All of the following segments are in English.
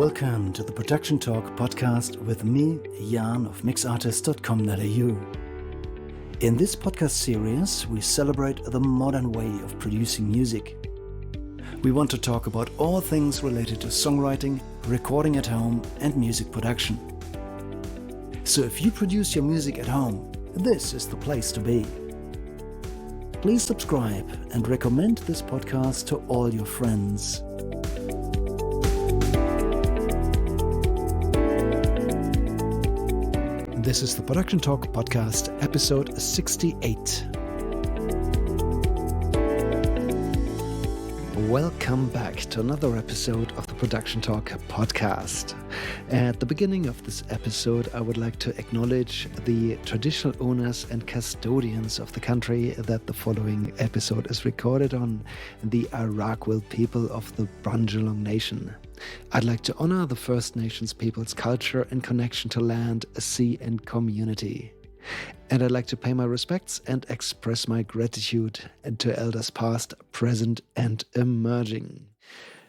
Welcome to the Production Talk podcast with me, Jan of mixartist.com.au. In this podcast series, we celebrate the modern way of producing music. We want to talk about all things related to songwriting, recording at home, and music production. So if you produce your music at home, this is the place to be. Please subscribe and recommend this podcast to all your friends. This is the Production Talk podcast, episode 68. Welcome back to another episode of the Production Talk podcast. At the beginning of this episode, I would like to acknowledge the traditional owners and custodians of the country that the following episode is recorded on, the Arakwal people of the Brunjalung Nation. I'd like to honor the First Nations people's culture and connection to land, sea, and community. And I'd like to pay my respects and express my gratitude to elders past, present, and emerging.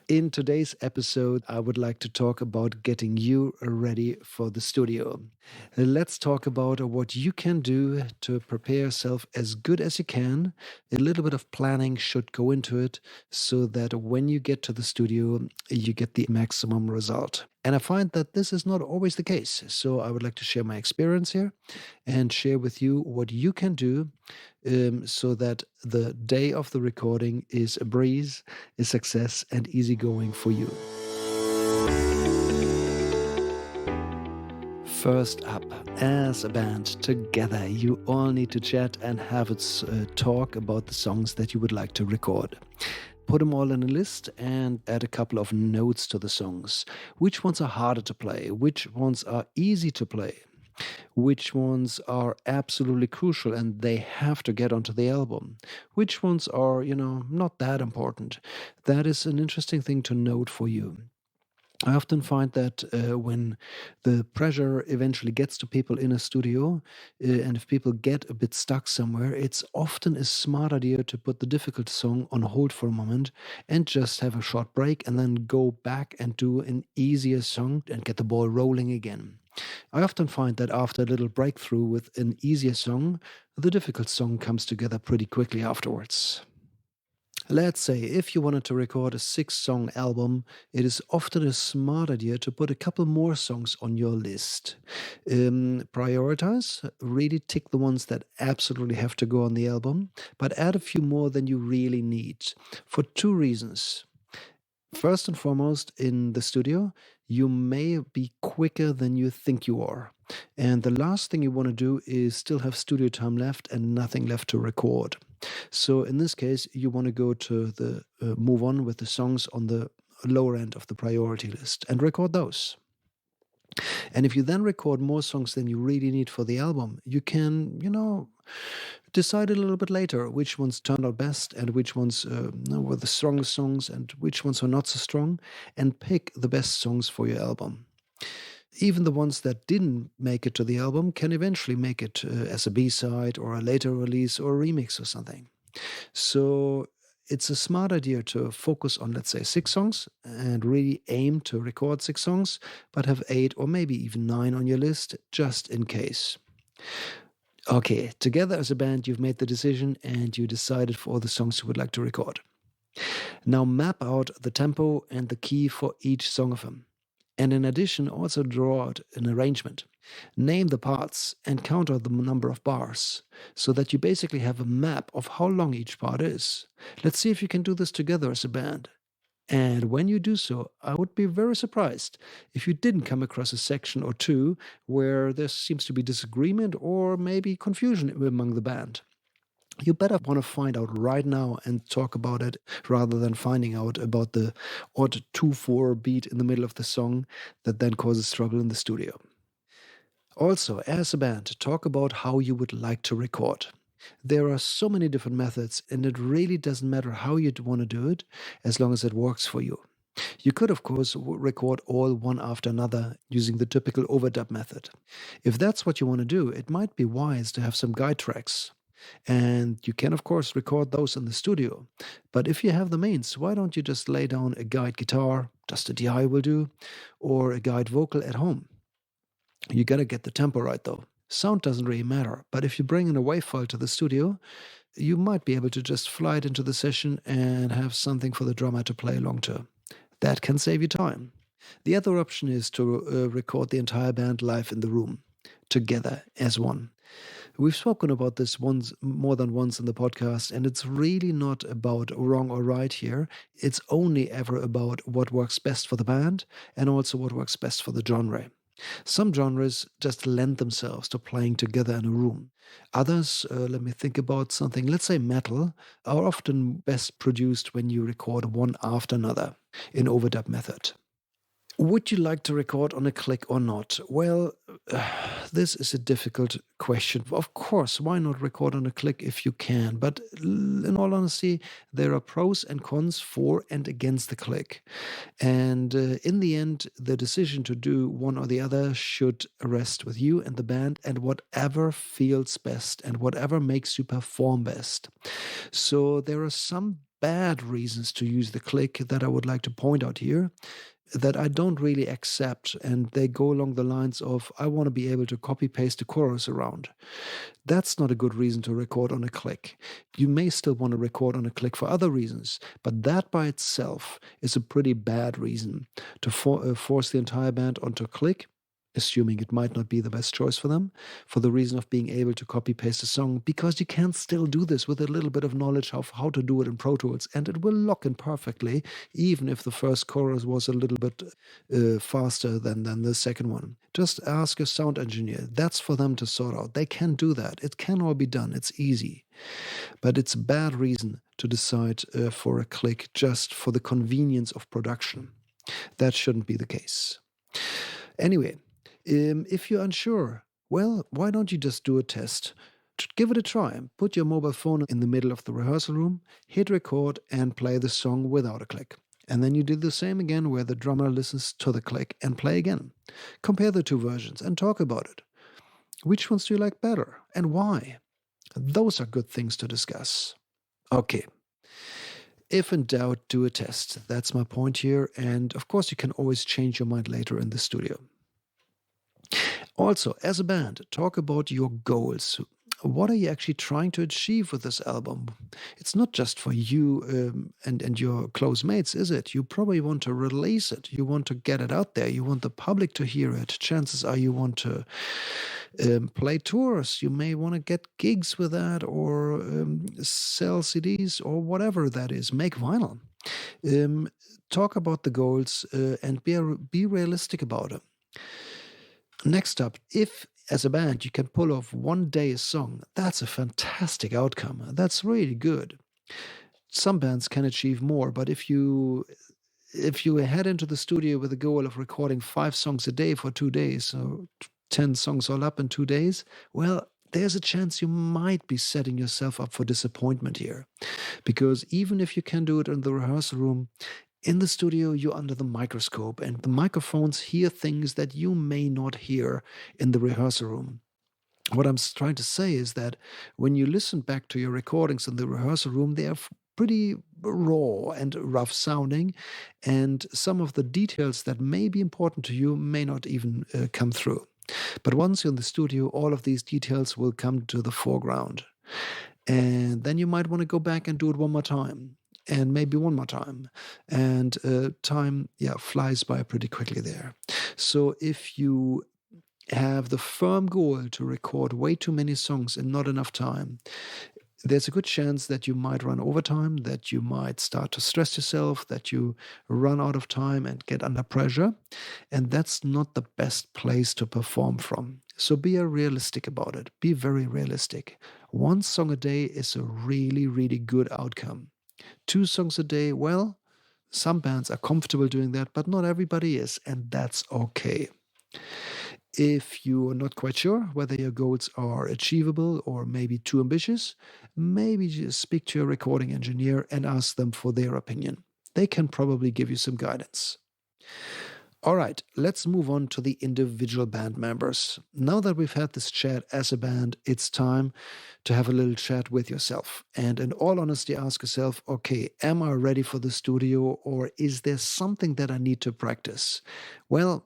In today's episode, I would like to talk about getting you ready for the studio. Let's talk about what you can do to prepare yourself as good as you can. A little bit of planning should go into it so that when you get to the studio, you get the maximum result. And I find that this is not always the case. So I would like to share my experience here and share with you what you can do so that the day of the recording is a breeze, a success, and easygoing for you. First up, as a band together, you all need to chat and have a talk about the songs that you would like to record. Put them all in a list and add a couple of notes to the songs. Which ones are harder to play? Which ones are easy to play? Which ones are absolutely crucial and they have to get onto the album? Which ones are, not that important? That is an interesting thing to note for you. I often find that when the pressure eventually gets to people in a studio, and if people get a bit stuck somewhere, it's often a smart idea to put the difficult song on hold for a moment and just have a short break and then go back and do an easier song and get the ball rolling again. I often find that after a little breakthrough with an easier song, the difficult song comes together pretty quickly afterwards. Let's say if you wanted to record a 6-song album, it is often a smart idea to put a couple more songs on your list. Prioritize, really tick the ones that absolutely have to go on the album, but add a few more than you really need, for 2 reasons. First and foremost, in the studio, you may be quicker than you think you are. And the last thing you want to do is still have studio time left and nothing left to record. So in this case, you want to go to the move on with the songs on the lower end of the priority list and record those. And if you then record more songs than you really need for the album, you can, decide a little bit later which ones turned out best and which ones were the strongest songs and which ones were not so strong, and pick the best songs for your album. Even the ones that didn't make it to the album can eventually make it as a B-side or a later release or a remix or something. So it's a smart idea to focus on, let's say, 6 songs and really aim to record 6 songs, but have 8 or maybe even 9 on your list just in case. Okay, together as a band, you've made the decision and you decided for all the songs you would like to record. Now map out the tempo and the key for each song of them. And in addition, also draw out an arrangement. Name the parts and count out the number of bars so that you basically have a map of how long each part is. Let's see if you can do this together as a band. And when you do so, I would be very surprised if you didn't come across a section or 2 where there seems to be disagreement or maybe confusion among the band. You better want to find out right now and talk about it rather than finding out about the odd 2/4 beat in the middle of the song that then causes trouble in the studio. Also, as a band, talk about how you would like to record. There are so many different methods, and it really doesn't matter how you want to do it as long as it works for you. You could, of course, record all one after another using the typical overdub method. If that's what you want to do, it might be wise to have some guide tracks. And you can, of course, record those in the studio. But if you have the means, why don't you just lay down a guide guitar, just a DI will do, or a guide vocal at home? You gotta get the tempo right though. Sound doesn't really matter, but if you bring in a WAV file to the studio, you might be able to just fly it into the session and have something for the drummer to play along to. That can save you time. The other option is to record the entire band live in the room, together as one. We've spoken about this once, more than once in the podcast, and it's really not about wrong or right here. It's only ever about what works best for the band and also what works best for the genre. Some genres just lend themselves to playing together in a room. Others, let me think about something, let's say metal, are often best produced when you record one after another in overdub method. Would you like to record on a click or not? Well, this is a difficult question. Of course, why not record on a click if you can? But in all honesty, there are pros and cons for and against the click. And in the end, the decision to do one or the other should rest with you and the band and whatever feels best and whatever makes you perform best. So there are some bad reasons to use the click that I would like to point out here that I don't really accept, and they go along the lines of I want to be able to copy paste the chorus around. That's not a good reason to record on a click. You may still want to record on a click for other reasons, but that by itself is a pretty bad reason to force the entire band onto a click, assuming it might not be the best choice for them, for the reason of being able to copy paste a song, because you can still do this with a little bit of knowledge of how to do it in Pro Tools, and it will lock in perfectly, even if the first chorus was a little bit faster than the second one. Just ask your sound engineer. That's for them to sort out. They can do that. It can all be done. It's easy. But it's a bad reason to decide for a click just for the convenience of production. That shouldn't be the case. Anyway, if you're unsure, well, why don't you just do a test? Give it a try. Put your mobile phone in the middle of the rehearsal room, hit record, and play the song without a click. And then you do the same again where the drummer listens to the click and play again. Compare the two versions and talk about it. Which ones do you like better and why? Those are good things to discuss. Okay. If in doubt, do a test. That's my point here. And of course, you can always change your mind later in the studio. Also, as a band, talk about your goals. What are you actually trying to achieve with this album? It's not just for you and your close mates, is it? You probably want to release it. You want to get it out there. You want the public to hear it. Chances are you want to play tours. You may want to get gigs with that or sell CDs or whatever that is. Make vinyl. Talk about the goals and be realistic about them. Next up, if as a band you can pull off one day a song, that's a fantastic outcome. That's really good. Some bands can achieve more, but if you head into the studio with the goal of recording 5 songs a day for 2 days, so 10 songs all up in 2 days, well, there's a chance you might be setting yourself up for disappointment here. Because even if you can do it in the rehearsal room, in the studio, you're under the microscope, and the microphones hear things that you may not hear in the rehearsal room. What I'm trying to say is that when you listen back to your recordings in the rehearsal room, they are pretty raw and rough sounding, and some of the details that may be important to you may not even come through. But once you're in the studio, all of these details will come to the foreground. And then you might want to go back and do it one more time. And maybe one more time. And time, flies by pretty quickly there. So if you have the firm goal to record way too many songs in not enough time, there's a good chance that you might run overtime, that you might start to stress yourself, that you run out of time and get under pressure. And that's not the best place to perform from. So be realistic about it. Be very realistic. 1 song a day is a really, really good outcome. 2 songs a day, well, some bands are comfortable doing that, but not everybody is, and that's okay. If you are not quite sure whether your goals are achievable or maybe too ambitious, maybe just speak to your recording engineer and ask them for their opinion. They can probably give you some guidance. All right, let's move on to the individual band members. Now that we've had this chat as a band, it's time to have a little chat with yourself. And in all honesty, ask yourself, okay, am I ready for the studio, or is there something that I need to practice? Well,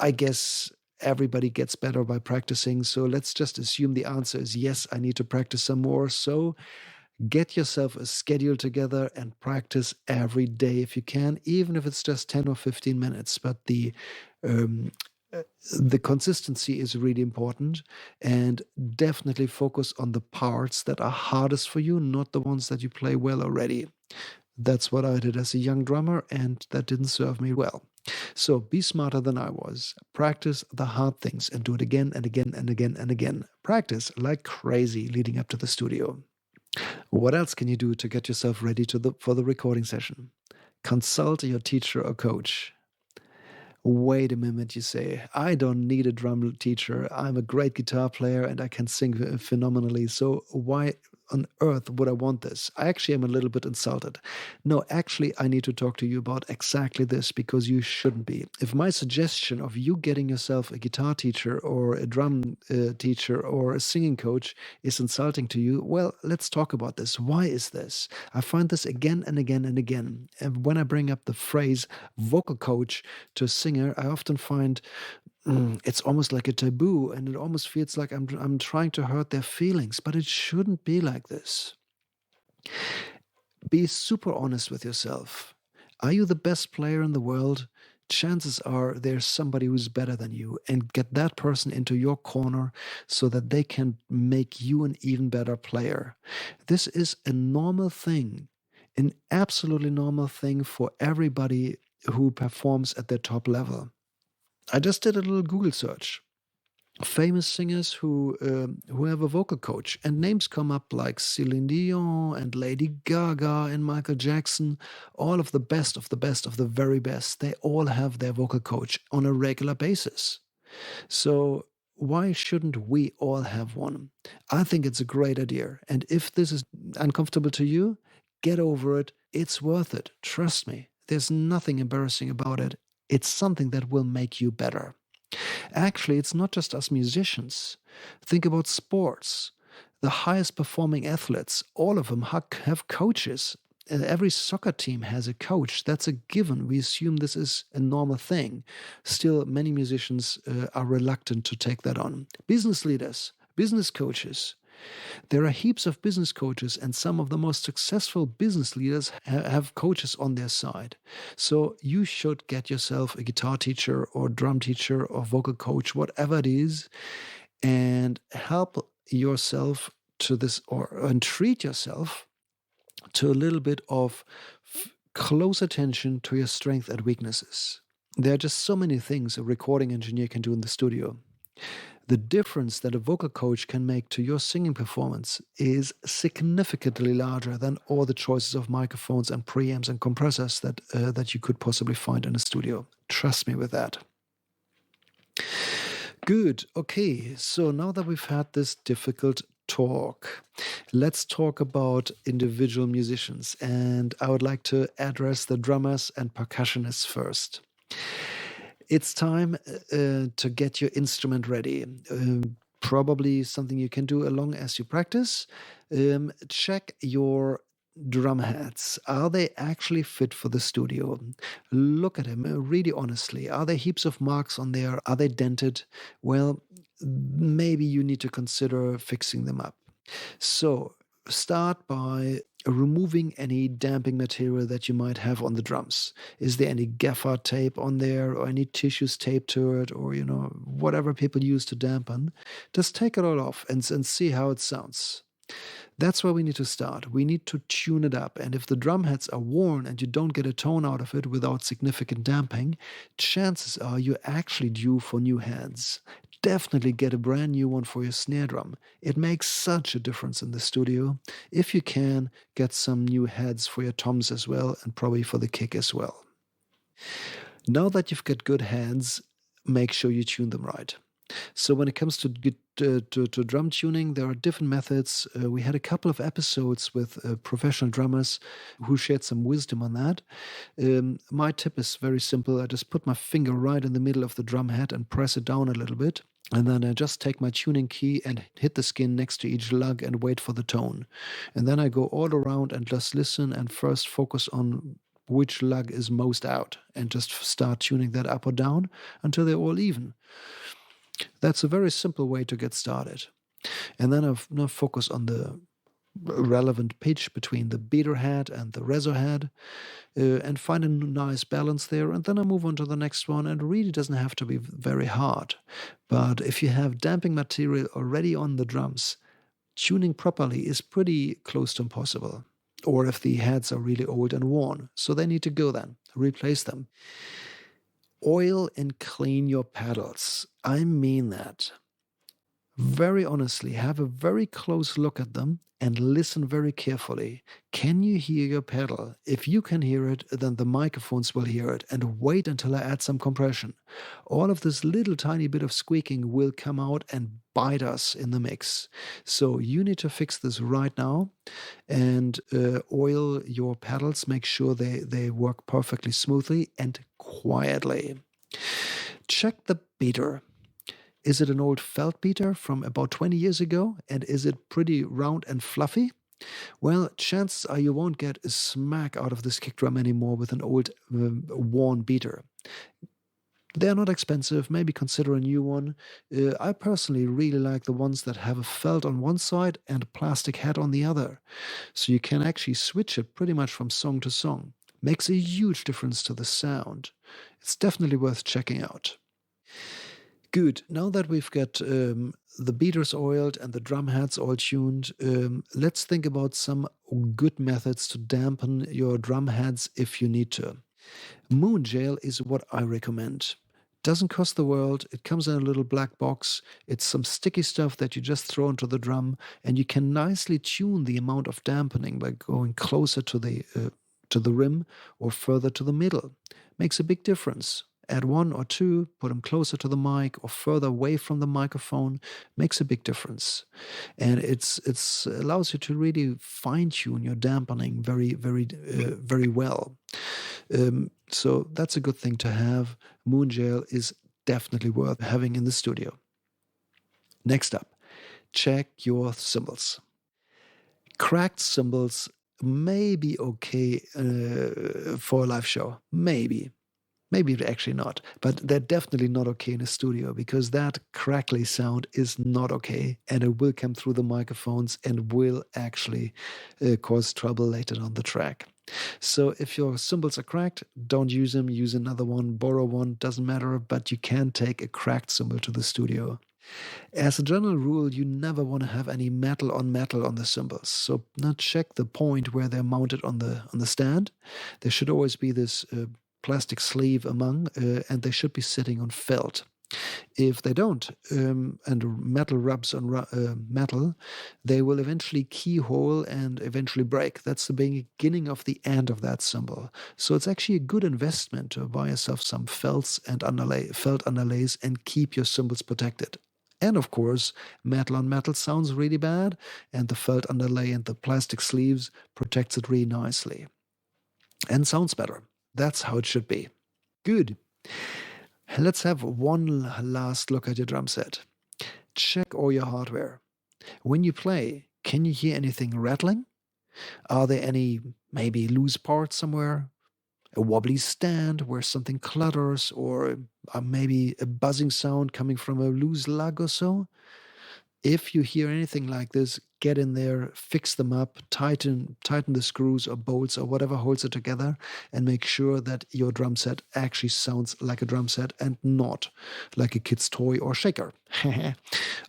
I guess everybody gets better by practicing. So let's just assume the answer is yes, I need to practice some more. So get yourself a schedule together and practice every day if you can, even if it's just 10 or 15 minutes. But um, the consistency is really important, and definitely focus on the parts that are hardest for you, not the ones that you play well already. That's what I did as a young drummer, and that didn't serve me well. So be smarter than I was. Practice the hard things and do it again and again and again and again. Practice like crazy leading up to the studio. What else can you do to get yourself ready for the recording session? Consult your teacher or coach. Wait a minute, you say. I don't need a drum teacher. I'm a great guitar player and I can sing phenomenally. So why on earth would I want this? I actually am a little bit insulted. No, actually, I need to talk to you about exactly this, because you shouldn't be. If my suggestion of you getting yourself a guitar teacher or a drum teacher or a singing coach is insulting to you, well, let's talk about this. Why is this? I find this again and again and again. And when I bring up the phrase vocal coach to a singer, I often find it's almost like a taboo, and it almost feels like I'm trying to hurt their feelings, but it shouldn't be like this. Be super honest with yourself. Are you the best player in the world? Chances are there's somebody who's better than you, and get that person into your corner so that they can make you an even better player. This is a normal thing, an absolutely normal thing for everybody who performs at their top level. I just did a little Google search. Famous singers who have a vocal coach, and names come up like Celine Dion and Lady Gaga and Michael Jackson. All of the best of the best of the very best. They all have their vocal coach on a regular basis. So why shouldn't we all have one? I think it's a great idea. And if this is uncomfortable to you, get over it. It's worth it. Trust me. There's nothing embarrassing about it. It's something that will make you better. Actually, it's not just us musicians. Think about sports. The highest performing athletes, all of them have coaches. Every soccer team has a coach. That's a given. We assume this is a normal thing. Still, many musicians are reluctant to take that on. Business leaders, business coaches. There are heaps of business coaches, and some of the most successful business leaders have coaches on their side. So you should get yourself a guitar teacher or drum teacher or vocal coach, whatever it is, and help yourself to this, and treat yourself to a little bit of close attention to your strengths and weaknesses. There are just so many things a recording engineer can do in the studio. The difference that a vocal coach can make to your singing performance is significantly larger than all the choices of microphones and preamps and compressors that you could possibly find in a studio. Trust me with that. Good. Okay, so now that we've had this difficult talk, let's talk about individual musicians. And I would like to address the drummers and percussionists first. It's time to get your instrument ready. Probably something you can do along as you practice. Check your drum heads. Are they actually fit for the studio? Look at them really honestly. Are there heaps of marks on there? Are they dented? Well, maybe you need to consider fixing them up. So start by removing any damping material that you might have on the drums. Is there any gaffer tape on there, or any tissues taped to it, or whatever people use to dampen? Just take it all off and see how it sounds. That's where we need to start. We need to tune it up. And if the drum heads are worn and you don't get a tone out of it without significant damping, chances are you're actually due for new heads. Definitely get a brand new one for your snare drum. It makes such a difference in the studio. If you can, get some new heads for your toms as well, and probably for the kick as well. Now that you've got good heads, make sure you tune them right. So when it comes to to drum tuning, there are different methods. We had a couple of episodes with professional drummers who shared some wisdom on that. My tip is very simple. I just put my finger right in the middle of the drum head and press it down a little bit. And then I just take my tuning key and hit the skin next to each lug and wait for the tone. And then I go all around and just listen and first focus on which lug is most out and just start tuning that up or down until they're all even. That's a very simple way to get started. And then I've now focus on the relevant pitch between the beater head and the reso head and find a nice balance there. And then I move on to the next one. And it really doesn't have to be very hard. But if you have damping material already on the drums, tuning properly is pretty close to impossible. Or if the heads are really old and worn. So they need to go then, replace them. Oil and clean your pedals. I mean that. Very honestly, have a very close look at them and listen very carefully. Can you hear your pedal? If you can hear it, then the microphones will hear it. And wait until I add some compression. All of this little tiny bit of squeaking will come out and bite us in the mix. So you need to fix this right now and oil your pedals. Make sure they work perfectly smoothly and quietly. Check the beater. Is it an old felt beater from about 20 years ago? And is it pretty round and fluffy? Well, chances are you won't get a smack out of this kick drum anymore with an old worn beater. They're not expensive. Maybe consider a new one. I personally really like the ones that have a felt on one side and a plastic head on the other. So you can actually switch it pretty much from song to song. Makes a huge difference to the sound. It's definitely worth checking out. Good. Now that we've got the beaters oiled and the drum heads all tuned, let's think about some good methods to dampen your drum heads if you need to. Moon Jail is what I recommend. Doesn't cost the world. It comes in a little black box. It's some sticky stuff that you just throw into the drum, and you can nicely tune the amount of dampening by going closer to the rim or further to the middle. Makes a big difference. Add one or two, put them closer to the mic or further away from the microphone, makes a big difference. And it's allows you to really fine tune your dampening very well. So that's a good thing to have. Moon Jail is definitely worth having in the studio. Next up, check your cymbals. Cracked cymbals may be okay for a live show. Maybe actually not, but they're definitely not okay in a studio because that crackly sound is not okay and it will come through the microphones and will actually cause trouble later on the track. So if your cymbals are cracked, don't use them, use another one, borrow one, doesn't matter, but you can take a cracked cymbal to the studio. As a general rule, you never want to have any metal on the cymbals. So now check the point where they're mounted on the stand. There should always be this plastic sleeve among, and they should be sitting on felt. If they don't, and metal rubs on metal, they will eventually keyhole and eventually break. That's the beginning of the end of that cymbal. So it's actually a good investment to buy yourself some felts and felt underlays and keep your cymbals protected. And of course, metal on metal sounds really bad, and the felt underlay and the plastic sleeves protects it really nicely. And sounds better. That's how it should be. Good. Let's have one last look at your drum set. Check all your hardware. When you play, can you hear anything rattling? Are there any maybe loose parts somewhere? A wobbly stand where something clutters, or maybe a buzzing sound coming from a loose lug or so? If you hear anything like this, get in there, fix them up, tighten the screws or bolts or whatever holds it together, and make sure that your drum set actually sounds like a drum set and not like a kid's toy or shaker.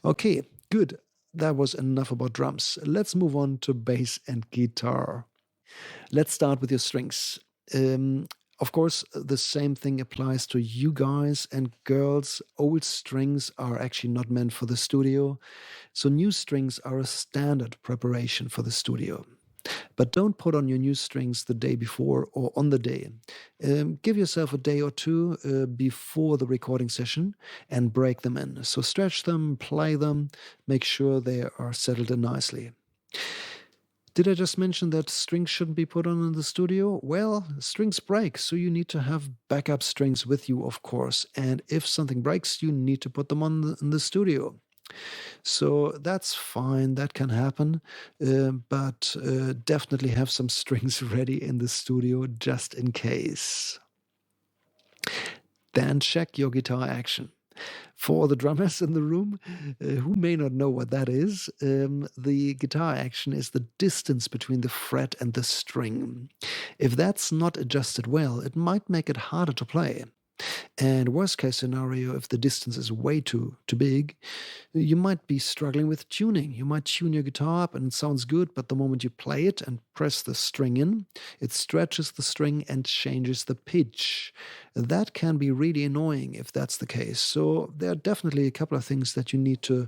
Okay, good. That was enough about drums. Let's move on to bass and guitar. Let's start with your strings. Of course, the same thing applies to you guys and girls. Old strings are actually not meant for the studio. So new strings are a standard preparation for the studio. But don't put on your new strings the day before or on the day. Give yourself a day or two before the recording session and break them in. So stretch them, play them, make sure they are settled in nicely. Did I just mention that strings shouldn't be put on in the studio? Well, strings break, so you need to have backup strings with you, of course. And if something breaks, you need to put them on in the studio. So that's fine, that can happen, but definitely have some strings ready in the studio just in case. Then check your guitar action. For the drummers in the room who may not know what that is, the guitar action is the distance between the fret and the string. If that's not adjusted well, it might make it harder to play. And worst case scenario, if the distance is way too big, you might be struggling with tuning. You might tune your guitar up and it sounds good, but the moment you play it and press the string in, it stretches the string and changes the pitch. That can be really annoying if that's the case. So there are definitely a couple of things that you need to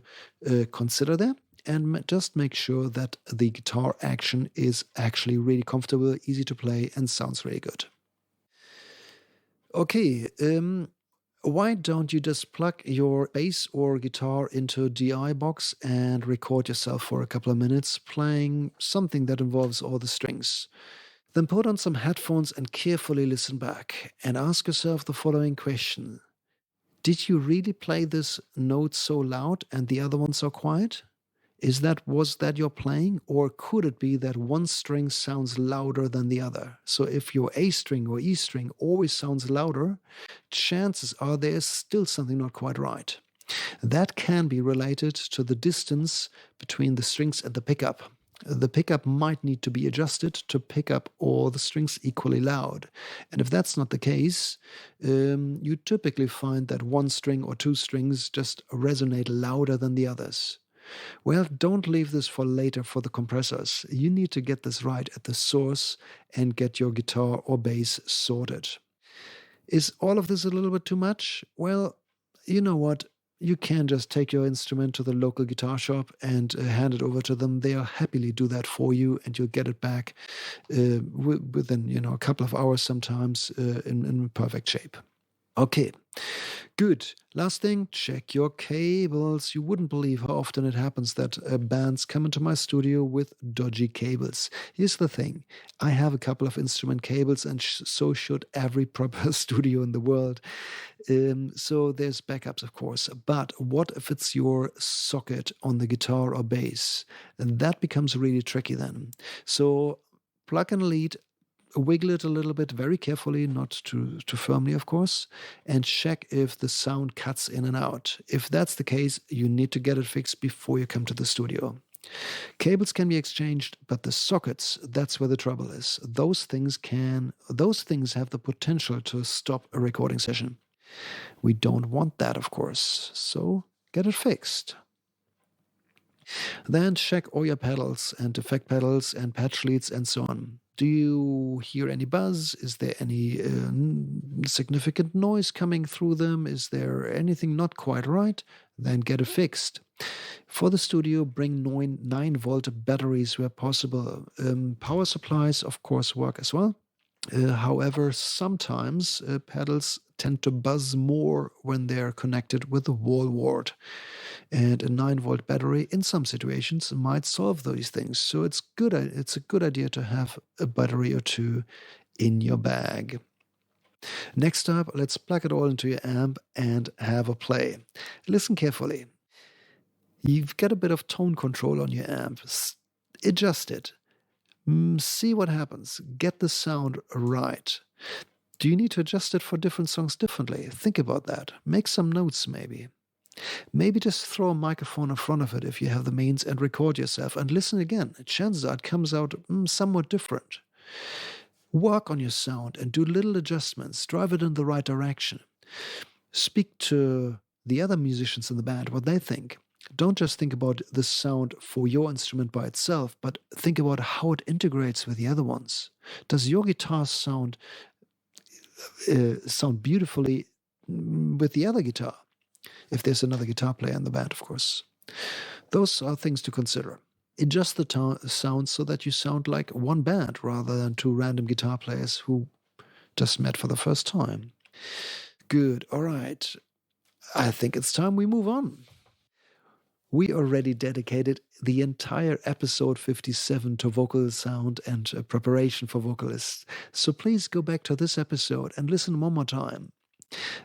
consider there. And just make sure that the guitar action is actually really comfortable, easy to play, and sounds really good. Okay, why don't you just plug your bass or guitar into a DI box and record yourself for a couple of minutes playing something that involves all the strings? Then put on some headphones and carefully listen back and ask yourself the following question. Did you really play this note so loud and the other one so quiet? Was that your playing, or could it be that one string sounds louder than the other? So if your A string or E string always sounds louder, chances are there's still something not quite right. That can be related to the distance between the strings and the pickup. The pickup might need to be adjusted to pick up all the strings equally loud. And if that's not the case, you typically find that one string or two strings just resonate louder than the others. Well, don't leave this for later for the compressors. You need to get this right at the source and get your guitar or bass sorted. Is all of this a little bit too much? Well, you know what? You can just take your instrument to the local guitar shop and hand it over to them. They'll happily do that for you, and you'll get it back within a couple of hours sometimes in perfect shape. Okay, good. Last thing, check your cables. You wouldn't believe how often it happens that bands come into my studio with dodgy cables. Here's the thing. I have a couple of instrument cables, and so should every proper studio in the world. So there's backups, of course. But what if it's your socket on the guitar or bass? And that becomes really tricky then. So plug in a lead, wiggle it a little bit very carefully, not too firmly, of course, and check if the sound cuts in and out. If that's the case, you need to get it fixed before you come to the studio. Cables can be exchanged, but the sockets, that's where the trouble is. Those things have the potential to stop a recording session. We don't want that, of course, so get it fixed. Then check all your pedals and effect pedals and patch leads and so on. Do you hear any buzz? Is there any significant noise coming through them? Is there anything not quite right? Then get it fixed. For the studio, bring 9-volt batteries where possible. Power supplies, of course, work as well. However, sometimes pedals tend to buzz more when they're connected with the wall wart. And a 9-volt battery, in some situations, might solve those things. So it's a good idea to have a battery or two in your bag. Next up, let's plug it all into your amp and have a play. Listen carefully. You've got a bit of tone control on your amp. Adjust it. See what happens. Get the sound right. Do you need to adjust it for different songs differently? Think about that. Make some notes maybe. Maybe just throw a microphone in front of it if you have the means and record yourself and listen again. Chances are it comes out somewhat different. Work on your sound and do little adjustments. Drive it in the right direction. Speak to the other musicians in the band, what they think. Don't just think about the sound for your instrument by itself, but think about how it integrates with the other ones. Does your guitar sound beautifully with the other guitar? If there's another guitar player in the band, of course. Those are things to consider. adjust the sound so that you sound like one band rather than two random guitar players who just met for the first time. Good. All right. I think it's time we move on. We already dedicated the entire episode 57 to vocal sound and preparation for vocalists. So please go back to this episode and listen one more time.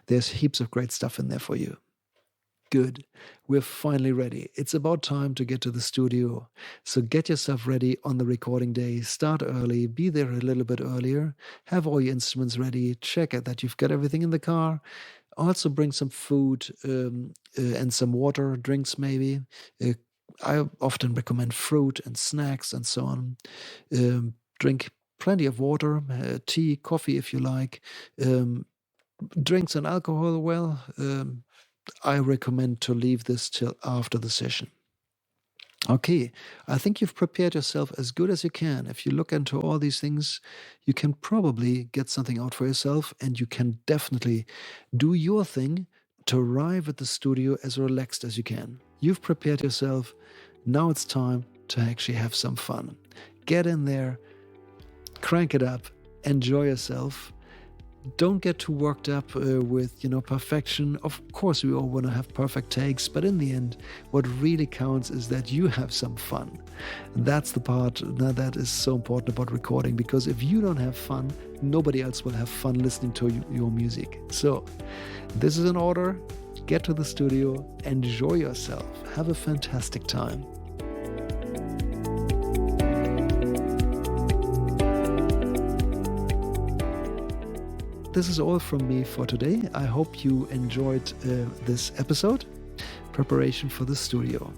There's heaps of great stuff in there for you. Good. We're finally ready. It's about time to get to the studio. So get yourself ready on the recording day. Start early. Be there a little bit earlier. Have all your instruments ready. Check it that you've got everything in the car. Also bring some food and some water, drinks maybe. I often recommend fruit and snacks and so on. Drink plenty of water, tea, coffee if you like. Drinks and alcohol, well, I recommend to leave this till after the session. Okay, I think you've prepared yourself as good as you can. If you look into all these things, you can probably get something out for yourself, and you can definitely do your thing to arrive at the studio as relaxed as you can. You've prepared yourself. Now it's time to actually have some fun. Get in there, crank it up, enjoy yourself. Don't get too worked up with, perfection. Of course, we all want to have perfect takes, but in the end, what really counts is that you have some fun. That's the part that is so important about recording, because if you don't have fun, nobody else will have fun listening to your music. So, this is an order. Get to the studio, enjoy yourself, have a fantastic time. This is all from me for today. I hope you enjoyed this episode, preparation for the studio.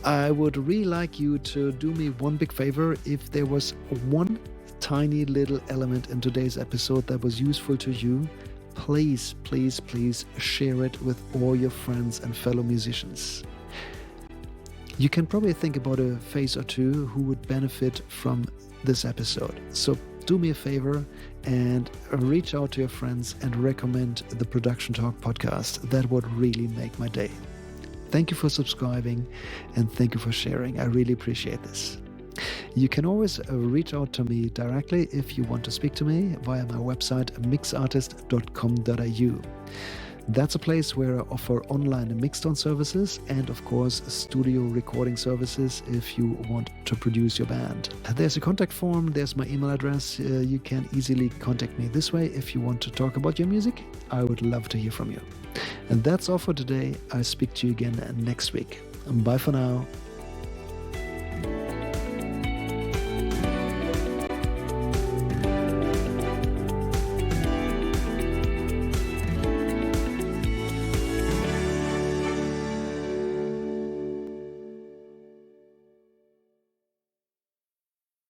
I would really like you to do me one big favor. If there was one tiny little element in today's episode that was useful to you, please, please, please share it with all your friends and fellow musicians. You can probably think about a face or two who would benefit from this episode. So do me a favor and reach out to your friends and recommend the Production Talk podcast. That would really make my day. Thank you for subscribing and thank you for sharing. I really appreciate this. You can always reach out to me directly if you want to speak to me via my website mixartist.com.au. That's a place where I offer online mixdown services and, of course, studio recording services if you want to produce your band. There's a contact form, there's my email address. You can easily contact me this way if you want to talk about your music. I would love to hear from you. And that's all for today. I'll speak to you again next week. Bye for now.